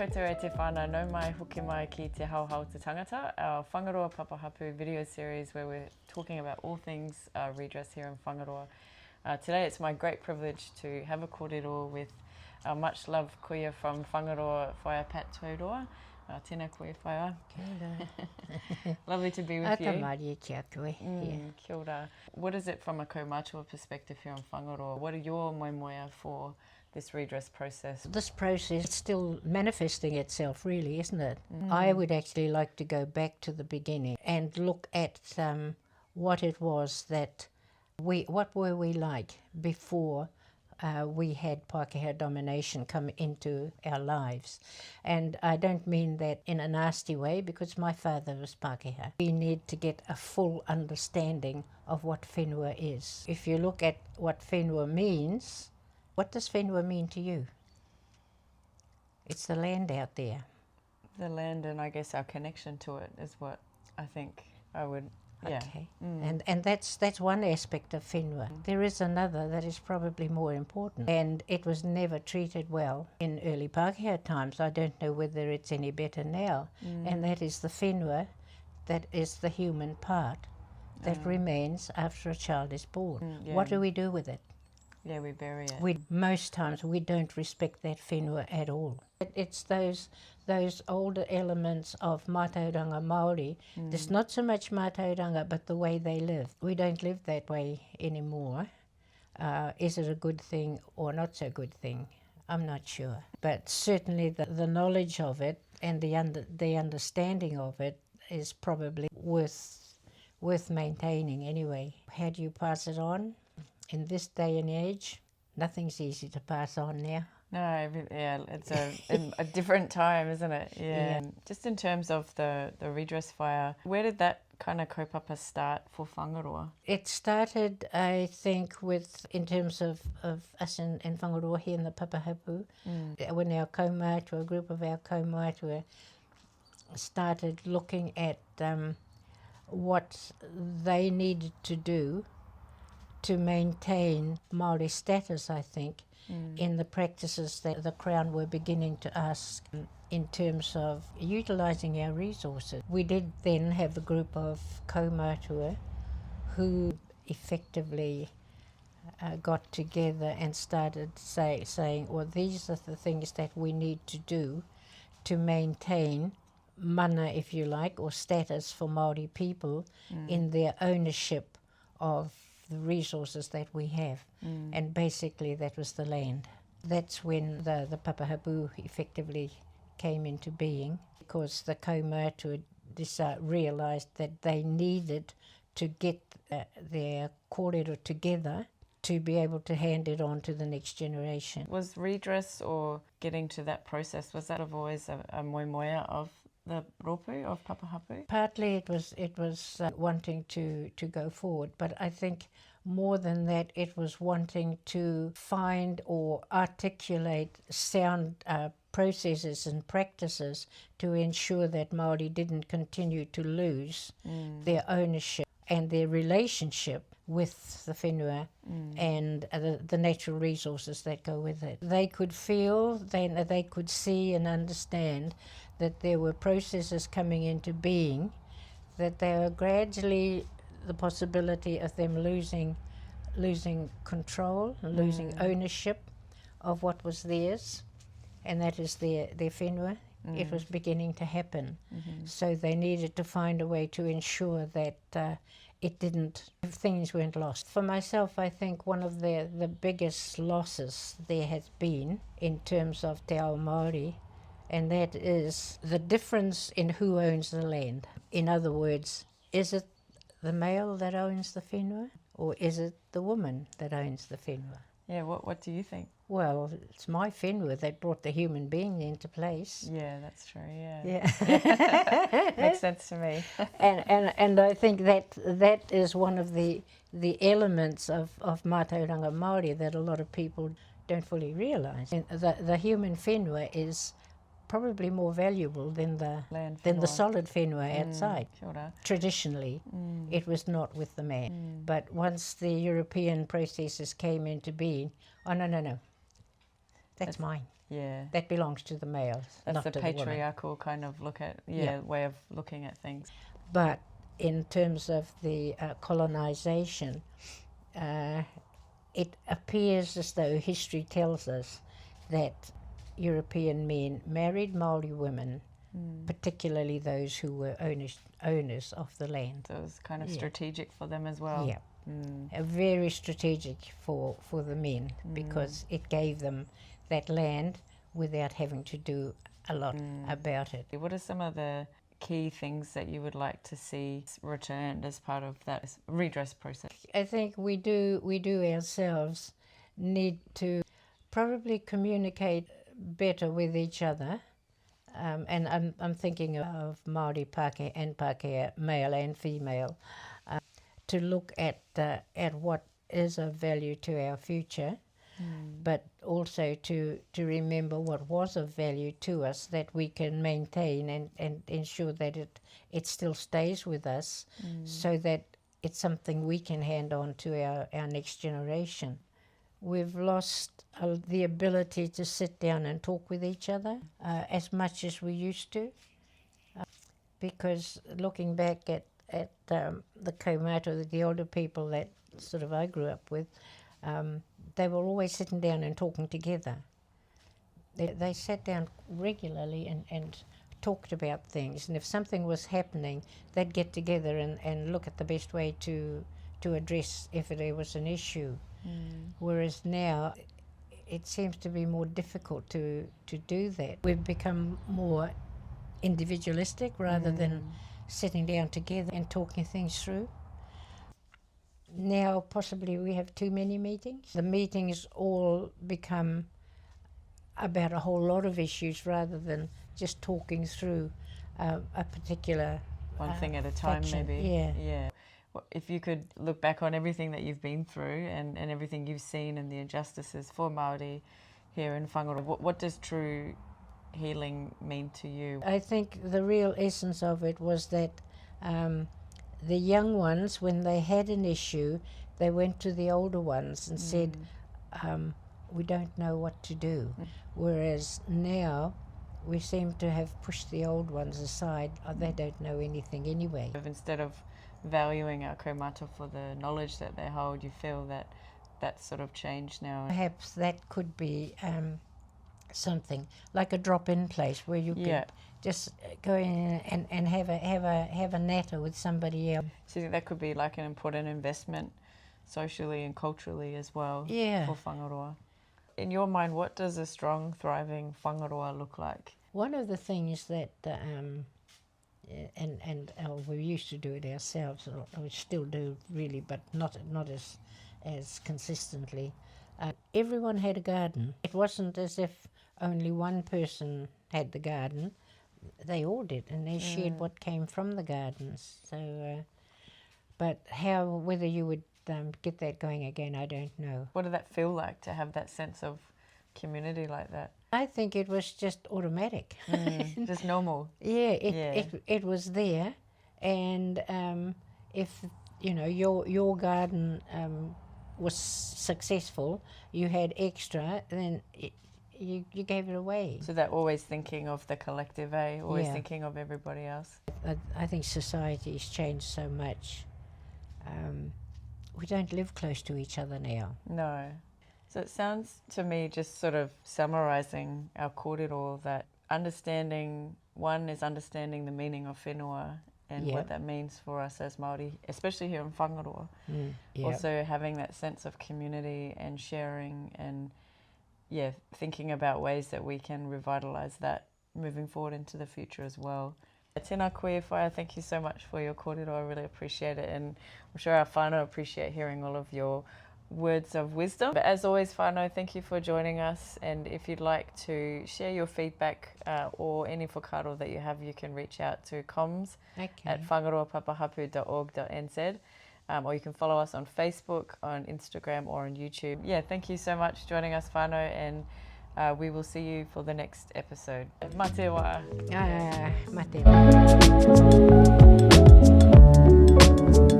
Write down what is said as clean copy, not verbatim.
koutou e te whānau, no mai hoki mai ki te Haohao Te Tangata, our Whangaroa Papahapu video series where we're talking about all things redress here in Whangaroa. Today it's my great privilege to have a kōrero with our much loved kuia from Whangaroa, Whaea Pat Tauroa. Tēnā koe whaia. Lovely to be with you. Atamari kia koe. Kia ora. What is it from a kaumātua perspective here in Whangaroa? What are your Moemoea for this redress process? This process is still manifesting itself, really, isn't it? I would actually like to go back to the beginning and look at what it was that what were we like before we had Pākehā domination come into our lives. And I don't mean that in a nasty way, because my father was Pākehā. We need to get a full understanding of what whenua is. If you look at what whenua means, what does whenua mean to you? It's the land out there. The land, and I guess our connection to it is what I think I would. Yeah. Okay. And that's one aspect of whenua. There is another that is probably more important, and it was never treated well in early Pākehā times. I don't know whether it's any better now, and that is the whenua, that is the human part that remains after a child is born. What do we do with it? Yeah, we bury it. Most times we don't respect that whenua at all. It's those older elements of mātauranga Māori. There's not so much mātauranga, but the way they live. We don't live that way anymore. Is it a good thing or not so good thing? I'm not sure. But certainly the knowledge of it and the understanding of it is probably worth maintaining anyway. How do you pass it on? In this day and age, nothing's easy to pass on now. No, yeah, it's a different time, isn't it? Yeah. Just in terms of the redress fire, where did that kind of kaupapa start for Whangaroa? It started, I think, in terms of us in Whangaroa here in the Papahapu, when our kaumātua, a group of our kaumātua, started looking at what they needed to do to maintain Māori status, I think, in the practices that the Crown were beginning to ask in terms of utilising our resources. We did then have a group of kaumātua who effectively got together and started saying, well, these are the things that we need to do to maintain mana, if you like, or status for Māori people in their ownership of the resources that we have, and basically that was the land. That's when the Papahapu effectively came into being, because the kaumātua realised that they needed to get their kōrero together to be able to hand it on to the next generation. Was redress or getting to that process, was that always a moemoea of the ropu of Papahapu? Partly it was wanting to go forward, but I think more than that it was wanting to find or articulate sound processes and practices to ensure that Māori didn't continue to lose their ownership and their relationship with the whenua and the natural resources that go with it. They could feel, they could see and understand that there were processes coming into being, that there were gradually the possibility of them losing control, losing ownership of what was theirs, and that is their whenua. It was beginning to happen. So they needed to find a way to ensure that things weren't lost. For myself, I think one of the biggest losses there has been in terms of te ao Māori, and that is the difference in who owns the land. In other words, is it the male that owns the whenua, or is it the woman that owns the whenua? Yeah, what do you think? Well, it's my whenua that brought the human being into place. Yeah, that's true, Yeah. Makes sense to me. and I think that is one of the elements of mātauranga Māori that a lot of people don't fully realise. The human whenua is probably more valuable than the solid whenua outside. Kia ora. Traditionally, it was not with the man. But once the European processes came into being, oh no, That's mine. Yeah. That belongs to the males, That's not the to the women. patriarchal kind of way of looking at things. But in terms of the colonisation, it appears as though history tells us that European men married Māori women, particularly those who were owners of the land. So it was kind of strategic for them as well. Yeah, very strategic for the men, because it gave them that land without having to do a lot about it. What are some of the key things that you would like to see returned as part of that redress process? I think we do ourselves need to probably communicate better with each other, and I'm thinking of Māori Pākehā and Pākehā, male and female, to look at what is of value to our future, but also to remember what was of value to us, that we can maintain and ensure that it still stays with us, so that it's something we can hand on to our next generation. We've lost the ability to sit down and talk with each other as much as we used to, because looking back at the kaumātua, the older people that sort of I grew up with, they were always sitting down and talking together. They sat down regularly and talked about things, and if something was happening, they'd get together and look at the best way to address if there was an issue. Whereas now it seems to be more difficult to do that. We've become more individualistic rather than sitting down together and talking things through. Now possibly we have too many meetings. The meetings all become about a whole lot of issues rather than just talking through a particular one thing at a time, faction. maybe. Yeah. If you could look back on everything that you've been through and everything you've seen and the injustices for Māori here in Whangaroa, what does true healing mean to you? I think the real essence of it was that the young ones, when they had an issue, they went to the older ones and said, we don't know what to do. Whereas now we seem to have pushed the old ones aside. They don't know anything anyway. Instead of valuing our kaumātua for the knowledge that they hold, you feel that that's sort of changed now? Perhaps that could be something like a drop-in place where you could just go in and have a natter with somebody else. So you think that could be like an important investment socially and culturally as well for Whangaroa? In your mind, what does a strong, thriving Whangaroa look like? One of the things that we used to do it ourselves, or we still do really, but not as consistently. Everyone had a garden. It wasn't as if only one person had the garden. They all did, and they shared what came from the gardens. So, but whether you would get that going again, I don't know. What did that feel like to have that sense of community like that? I think it was just automatic. Just normal. It was there, and if your garden was successful, you had extra, then you gave it away. So that always thinking of the collective, always thinking of everybody else. I think society's changed so much. We don't live close to each other now. No. So it sounds to me, just sort of summarising our kōrero, that one is understanding the meaning of whenua and what that means for us as Māori, especially here in Whangaroa. Also having that sense of community and sharing and thinking about ways that we can revitalise that moving forward into the future as well. Tēnā koe whaia, thank you so much for your kōrero. I really appreciate it, and I'm sure our whānau appreciate hearing all of your words of wisdom. But as always, whānau, thank you for joining us, and if you'd like to share your feedback or any whakaaro that you have, you can reach out to comms at whangaroapapahapu.org.nz, or you can follow us on Facebook, on Instagram, or on YouTube. Thank you so much for joining us, whānau, and we will see you for the next episode. Mā te wā. Mā te wā.